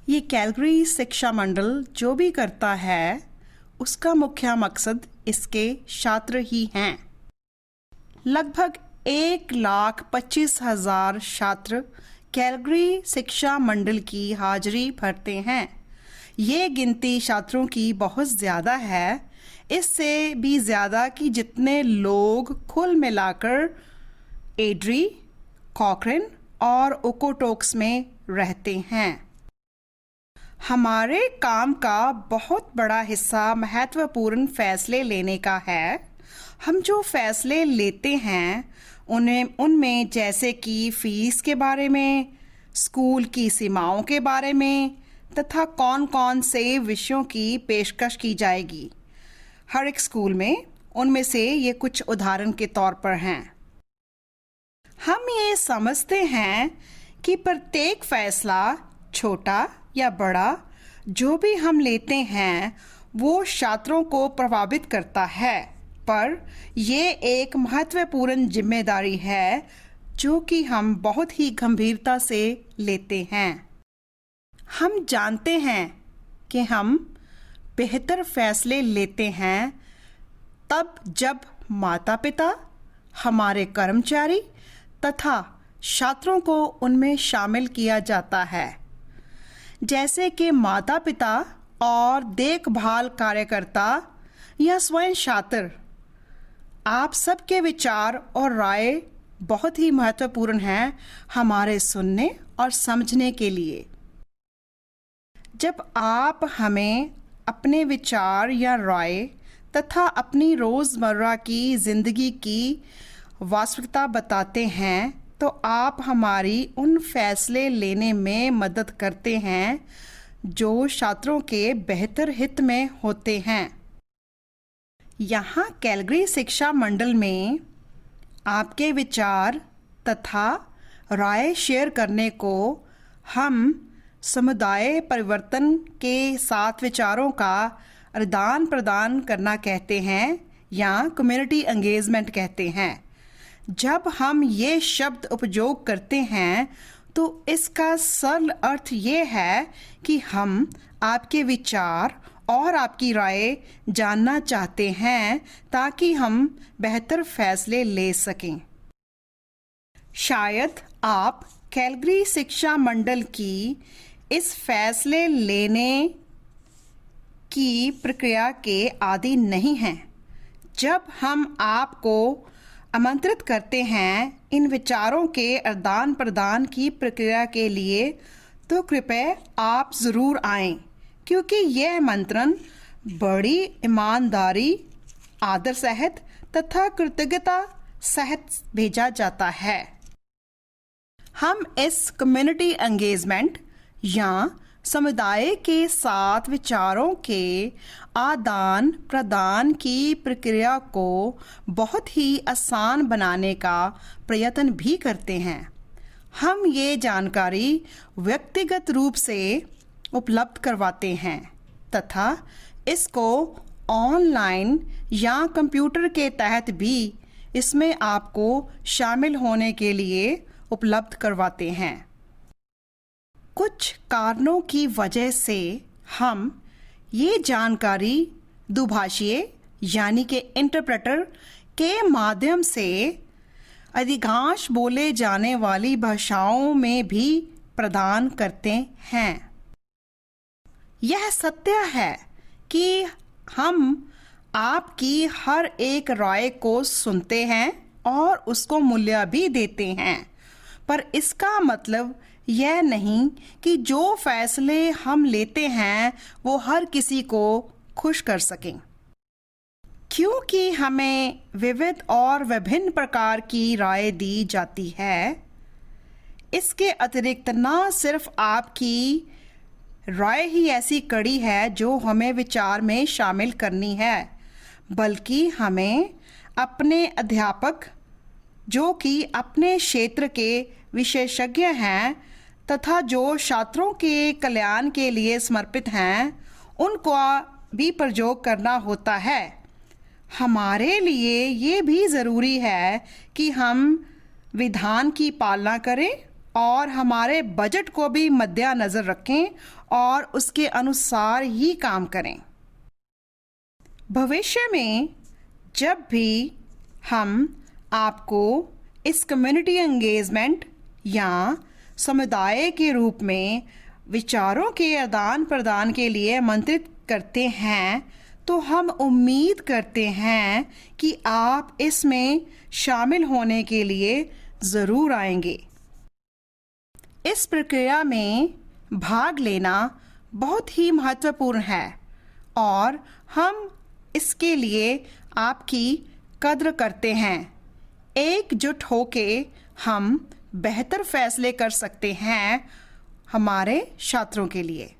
ये कैलगरी शिक्षा मंडल जो भी करता है उसका मुख्य मकसद इसके छात्र ही हैं। लगभग 1,25,000 छात्र कैलगरी शिक्षा मंडल की हाजिरी भरते हैं। ये गिनती छात्रों की बहुत ज़्यादा है, इससे भी ज़्यादा कि जितने लोग कुल मिलाकर एड्री, कॉकरेन और ओकोटोक्स में रहते हैं। हमारे काम का बहुत बड़ा हिस्सा महत्वपूर्ण फैसले लेने का है। हम जो फैसले लेते हैं उनमें जैसे कि फीस के बारे में, स्कूल की सीमाओं के बारे में तथा कौन कौन से विषयों की पेशकश की जाएगी हर एक स्कूल में, उनमें से ये कुछ उदाहरण के तौर पर हैं। हम ये समझते हैं कि प्रत्येक फैसला, छोटा या बड़ा, जो भी हम लेते हैं वो छात्रों को प्रभावित करता है, पर ये एक महत्वपूर्ण जिम्मेदारी है जो कि हम बहुत ही गंभीरता से लेते हैं। हम जानते हैं कि हम बेहतर फैसले लेते हैं तब जब माता-पिता, हमारे कर्मचारी तथा छात्रों को उनमें शामिल किया जाता है। जैसे कि माता-पिता और देखभाल कार्यकर्ता या स्वयं छात्र, आप सबके विचार और राय बहुत ही महत्वपूर्ण हैं हमारे सुनने और समझने के लिए। जब आप हमें अपने विचार या राय तथा अपनी रोज़मर्रा की ज़िंदगी की वास्तविकता बताते हैं तो आप हमारी उन फैसले लेने में मदद करते हैं जो छात्रों के बेहतर हित में होते हैं। यहाँ कैलगरी शिक्षा मंडल में आपके विचार तथा राय शेयर करने को हम समुदाय परिवर्तन के साथ विचारों का आदान प्रदान करना कहते हैं या कम्युनिटी एंगेजमेंट कहते हैं। जब हम ये शब्द उपयोग करते हैं तो इसका सरल अर्थ ये है कि हम आपके विचार और आपकी राय जानना चाहते हैं ताकि हम बेहतर फैसले ले सकें। शायद आप कैलगरी शिक्षा मंडल की इस फैसले लेने की प्रक्रिया के आदी नहीं हैं। जब हम आपको आमंत्रित करते हैं इन विचारों के आदान प्रदान की प्रक्रिया के लिए, तो कृपया आप ज़रूर आएं, क्योंकि यह आमंत्रण बड़ी ईमानदारी, आदर सहित तथा कृतज्ञता सहित भेजा जाता है। हम इस कम्युनिटी एंगेजमेंट या समुदाय के साथ विचारों के आदान प्रदान की प्रक्रिया को बहुत ही आसान बनाने का प्रयत्न भी करते हैं। हम ये जानकारी व्यक्तिगत रूप से उपलब्ध करवाते हैं तथा इसको ऑनलाइन या कंप्यूटर के तहत भी इसमें आपको शामिल होने के लिए उपलब्ध करवाते हैं। कुछ कारणों की वजह से हम ये जानकारी दुभाषीय यानी कि इंटरप्रेटर के माध्यम से अधिकांश बोले जाने वाली भाषाओं में भी प्रदान करते हैं। यह सत्य है कि हम आपकी हर एक राय को सुनते हैं और उसको मूल्य भी देते हैं, पर इसका मतलब यह नहीं कि जो फैसले हम लेते हैं वो हर किसी को खुश कर सकें, क्योंकि हमें विविध और विभिन्न प्रकार की राय दी जाती है। इसके अतिरिक्त न सिर्फ आपकी राय ही ऐसी कड़ी है जो हमें विचार में शामिल करनी है, बल्कि हमें अपने अध्यापक जो कि अपने क्षेत्र के विशेषज्ञ हैं तथा जो छात्रों के कल्याण के लिए समर्पित हैं, उनको भी प्रयोग करना होता है। हमारे लिए ये भी ज़रूरी है कि हम विधान की पालना करें और हमारे बजट को भी मद्देनजर रखें और उसके अनुसार ही काम करें। भविष्य में जब भी हम आपको इस कम्युनिटी एंगेजमेंट या समुदाय के रूप में विचारों के आदान प्रदान के लिए आमंत्रित करते हैं तो हम उम्मीद करते हैं कि आप इसमें शामिल होने के लिए ज़रूर आएंगे। इस प्रक्रिया में भाग लेना बहुत ही महत्वपूर्ण है और हम इसके लिए आपकी कद्र करते हैं। एकजुट होके हम बेहतर फैसले कर सकते हैं हमारे छात्रों के लिए।